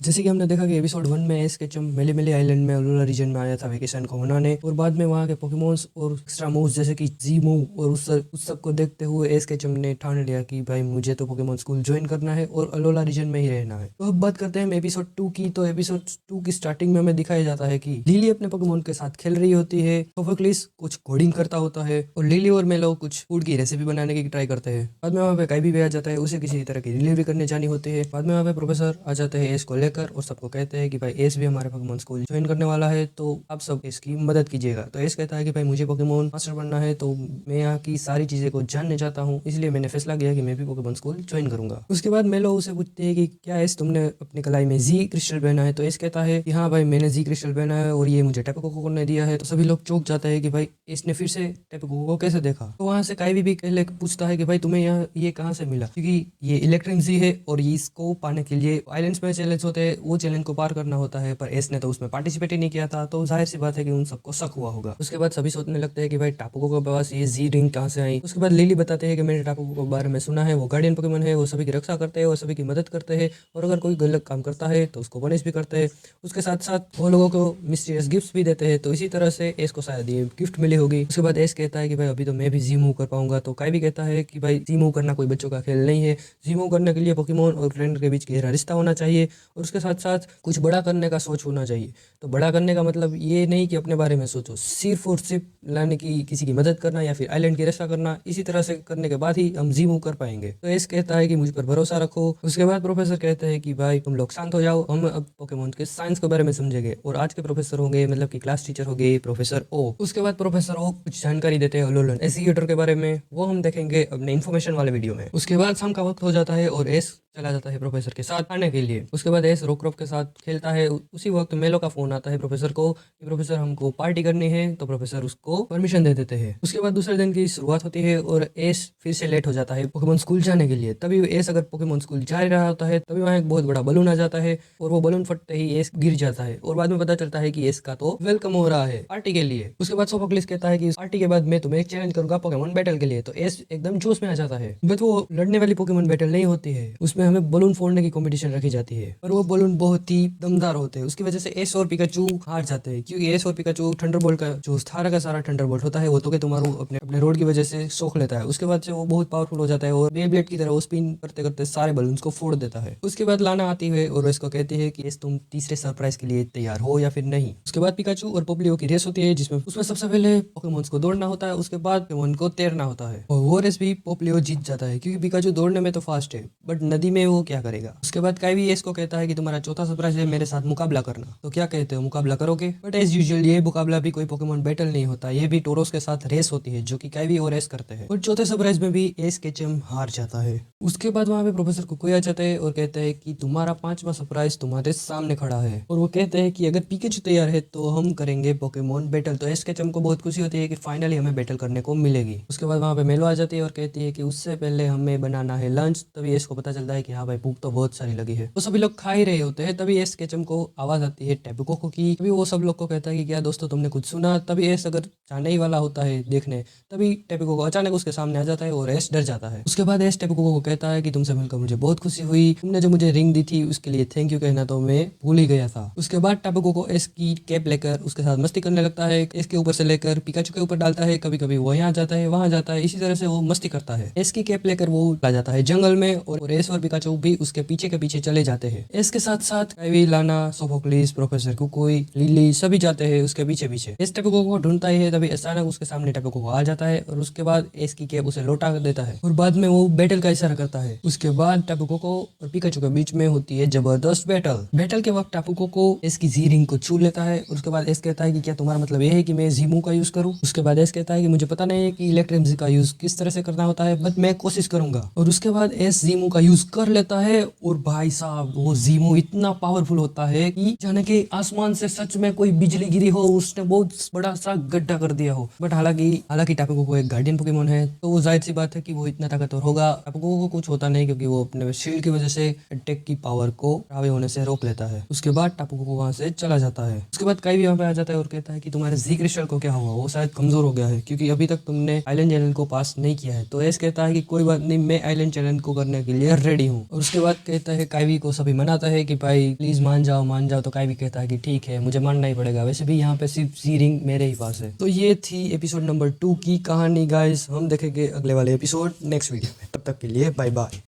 जैसे कि हमने देखा कि एपिसोड 1 में एस केचम मेली मेली आइलैंड में अलोला रीजन में आया था वेकेशन को मनाने, और बाद में वहाँ के पोकेमॉन्स और एक्स्ट्रा मूव्स जैसे कि जी मूव और उस सब को देखते हुए एस केचम ने ठान लिया कि भाई मुझे तो पोकेमॉन स्कूल ज्वाइन करना है और अलोला रीजन में ही रहना है। तो अब बात करते हैं एपिसोड 2 की। तो एपिसोड 2 की स्टार्टिंग में हमें दिखाया जाता है कि लिली अपने पोकेमॉन के साथ खेल रही होती है, सोफोक्लिस कुछ कोडिंग करता होता है और लिली और मेलो कुछ फूड की रेसिपी बनाने की ट्राई करते हैं। बाद में वहाँ पे काई भी आ जाता है, उसे किसी तरह की डिलीवरी करने जानी होती है। बाद में वहाँ पे प्रोफेसर आ जाते हैं एस को लेकर और सबको कहते हैं कि भाई एस भी हमारे पोकेमॉन स्कूल ज्वाइन करने वाला है, तो आप सब इसकी मदद कीजिएगा। तो एस कहता है कि भाई मुझे पोकेमॉन मास्टर बनना है, तो मैं यहाँ की सारी चीजें को जानने चाहता हूँ, इसलिए मैंने फैसला किया कि मैं भी पोकेमॉन स्कूल ज्वाइन करूंगा। उसके बाद मेलो उसे पूछती है कि क्या एस तुमने अपनी कलाई में जी क्रिस्टल पहना है। तो एस कहता है कि हाँ भाई मैंने जी क्रिस्टल पहना है और ये मुझे टेपो कोको ने दिया है। तो सभी लोग चौंक जाते हैं कि भाई इसने फिर से टेपो कोको को कैसे देखा। तो वहां से काई भी पहले पूछता है कि भाई तुम्हें यहाँ ये कहाँ से मिला, क्योंकि ये इलेक्ट्रिक जी है और इसको पाने के लिए आइलैंड्स में चैलेंज होते हैं, वो चैलेंज को पार करना होता है, पर एस ने तो उसमें पार्टिसिपेट ही नहीं किया था, तो जाहिर सी बात है कि उन सबको शक हुआ होगा। उसके बाद सभी सोचने लगते हैं कि भाई टापुको के पास ये जी रिंग कहाँ से आई। उसके बाद लिली बताते हैं कि मैंने टापुको के बारे में सुना है, वो गार्डियन पोकेमॉन है, वो सभी की रक्षा करते हैं और सभी की मदद करते हैं, और अगर कोई गलत काम करता है तो उसको पनिश भी करते हैं। उसके साथ साथ वो लोगों को मिस्टीरियस गिफ्ट भी देते हैं। तो इसी तरह से एस को शायद ये गिफ्ट मिली होगी। उसके बाद एस कहता है कि भाई अभी तो मैं भी जी मूव कर पाऊंगा। तो काई भी कहता है कि भाई जी मूव करना कोई बच्चों का खेल नहीं है, जी मूव करने के लिए पोकेमॉन और फ्रेंड के बीच गहरा रिश्ता होना चाहिए और उसके साथ साथ कुछ बड़ा करने का सोच होना चाहिए। तो बड़ा करने का मतलब ये नहीं कि अपने बारे में सोचो, सिर्फ और सिर्फ लाने की किसी की मदद करना या फिर आइलैंड की रक्षा करना, इसी तरह से करने के बाद ही हम जी मूव कर पाएंगे। तो एस कहता है कि मुझ पर भरोसा रखो। उसके बाद प्रोफेसर कहते हैं कि भाई तुम लोग शांत हो जाओ, हम अब पोकेमॉन के साइंस के बारे में समझेंगे, और आज के प्रोफेसर होंगे मतलब कि क्लास टीचर होंगे प्रोफेसर ओ। उसके बाद प्रोफेसर ओ कुछ जानकारी देते हैं अलोलन एग्जीक्यूटर के बारे में, वो हम देखेंगे अपने इन्फॉर्मेशन वाले वीडियो में। उसके बाद शाम का वक्त हो जाता है और एस चला जाता है प्रोफेसर के साथ खाने के लिए। उसके बाद एस रोक्रॉप के साथ खेलता है। उसी वक्त मेलो का फोन आता है प्रोफेसर को कि प्रोफेसर हमको पार्टी करनी है, तो प्रोफेसर उसको परमिशन दे देते हैं। उसके बाद दूसरे दिन की शुरुआत होती है और एस फिर से लेट हो जाता है पोकेमॉन स्कूल जाने के लिए। तभी एस अगर पोकेमॉन स्कूल जा रहा होता है तभी वहाँ एक बहुत बड़ा बलून आ जाता है और वो बलून फटते ही एस गिर जाता है, और बाद में पता चलता है कि एस का तो वेलकम हो रहा है पार्टी के लिए। उसके बाद सोफोक्लिस कहता है कि इस पार्टी के बाद मैं तुम्हें एक चैलेंज करूंगा पोकेमॉन बैटल के लिए। तो एस एकदम जोश में आ जाता है, बट वो लड़ने वाली पोकेमॉन बैटल नहीं होती है, उसमें हमें बलून फोड़ने की कंपटीशन रखी जाती है, और वो बलून बहुत ही दमदार होते हैं। उसकी वजह से एस और पिकाचू हार जाते हैं, क्योंकि एस और पिकाचू थंडरबोल्ट का जो सारा का सारा थंडरबोल्ट होता है वो तो के तुम्हारो अपने अपने रोड की वजह से सोख लेता है। उसके बाद से वो बहुत पावरफुल हो जाता है और बेब्लेड की तरह वो स्पिन करते करते सारे बलून्स को फोड़ देता है। उसके बाद लाना आती है और इसको कहती है कि तुम तीसरे सरप्राइज के लिए तैयार हो या फिर नहीं। उसके बाद पिकाचू और पोप्लियो की रेस होती है, जिसमें उसमें सबसे पहले पोकेमॉन्स को दौड़ना होता है, उसके बाद पोकेमॉन को तैरना होता है, और वो रेस भी पोप्लियो जीत जाता है, क्योंकि पिकाचू दौड़ने में तो फास्ट है बट नदी में वो क्या करेगा। उसके बाद काई भी एस को कहता है कि तुम्हारा चौथा सरप्राइज है मेरे साथ मुकाबला करना। तो क्या कहते हो, मुकाबला करोगे? बट एज यूजुअल ये मुकाबला भी कोई पोकेमॉन बैटल नहीं होता, ये भी टोरोस के साथ रेस होती है, जो कि काई भी और एस करते हैं। और चौथे सरप्राइज में भी एस केचम हार जाता है। उसके बाद वहाँ पे प्रोफेसर कोकोई आ जाते हैं और कहते हैं कि तुम्हारा पांचवा सरप्राइज तुम्हारे सामने खड़ा है, और वो कहते हैं कि अगर पिकाचू तैयार है तो हम करेंगे पोकेमॉन बैटल। तो एस केचम को बहुत खुशी होती है कि फाइनली हमें बैटल करने को मिलेगी। उसके बाद वहाँ पे मेलो आ जाती है और कहती है कि उससे पहले हमें बनाना है लंच। तभी एस को पता चलता है कि हाँ भाई भूख तो बहुत सारी लगी है। तो सभी लोग खा ही रहे होते हैं, तभी एस केचम को आवाज आती है टेपो कोको की। तभी वो सब लोग को कहता है कि क्या दोस्तों तुमने कुछ सुना। तभी एस अगर जाने ही वाला होता है देखने, तभी टेपो कोको अचानक उसके सामने आ जाता है और एस डर जाता है। उसके बाद एस टेपो कोको को कहता है कि तुमसे मिलकर मुझे बहुत खुशी हुई, तुमने जो मुझे रिंग दी थी उसके लिए थैंक यू कहना तो मैं भूल ही गया था। उसके बाद टेपो कोको एस की कैप लेकर उसके साथ मस्ती करने लगता है, एस के ऊपर से लेकर पिकाचू के ऊपर डालता है, कभी कभी वो यहाँ जाता है वहां जाता है, इसी तरह से वो मस्ती करता है। एस की कैप लेकर वो आ जाता है जंगल में, और एस और पिकाचू भी उसके पीछे के पीछे चले जाते हैं। एस के साथ साथ काइवी, लाना, सोफोक्लिस, प्रोफेसर कोकोई, लिली सभी जाते हैं उसके पीछे पीछे। एस टेपो कोको को ढूंढता ही है, तभी अचानक उसके सामने टेपो कोको आ जाता है और उसके बाद एस की कैप उसे लौटा देता है और बाद में वो बैटल का इशारा करता है। उसके बाद टेपो कोको और पिकाचू के बीच में होती है जबरदस्त बैटल के वक्त टेपो कोको एस की जी रिंग को छू लेता है। उसके बाद एस कहता है कि क्या तुम्हारा मतलब यह है कि मैं जीमू का यूज करूं। उसके बाद एस कहता है कि मुझे पता नहीं है कि इलेक्ट्रिक का यूज किस तरह से करना होता है, बट मैं कोशिश करूंगा। और उसके बाद एस जीमू का यूज कर लेता है, और भाई साहब वो जीमू इतना पावरफुल होता है कि जाने के आसमान से सच में कोई बिजली गिरी हो, उसने बहुत बड़ा सा गड्ढा कर दिया हो। बट हालांकि टापू कोको एक गार्डियन पोकेमॉन है, तो वो जाहिर सी बात है कि वो इतना ताकतवर होगा। टापू कोको को कुछ होता नहीं, क्योंकि वो अपने शील्ड की वजह से अटैक की पावर को हावी होने से रोक लेता है। उसके बाद टापू कोको वहां से चला जाता है। उसके बाद काई भी वहां पे आ जाता है और कहता है कि तुम्हारे जी क्रिस्टल को क्या हुआ, वो शायद कमजोर हो गया है, क्योंकि अभी तक तुमने आइलैंड चैलेंज को पास नहीं किया है। तो एस कहता है कि कोई बात नहीं, मैं आइलैंड चैलेंज को करने के लिए रेडी हूँ। और उसके बाद कहता है काइवी को, सभी मनाता है कि भाई प्लीज मान जाओ, तो काइवी कहता है कि ठीक है मुझे मानना ही पड़ेगा, वैसे भी यहाँ पे सिर्फ जी रिंग मेरे ही पास है। तो ये थी एपिसोड नंबर 2 की कहानी गाइस। हम देखेंगे अगले वाले एपिसोड नेक्स्ट वीडियो में, तब तक के लिए बाय बाय।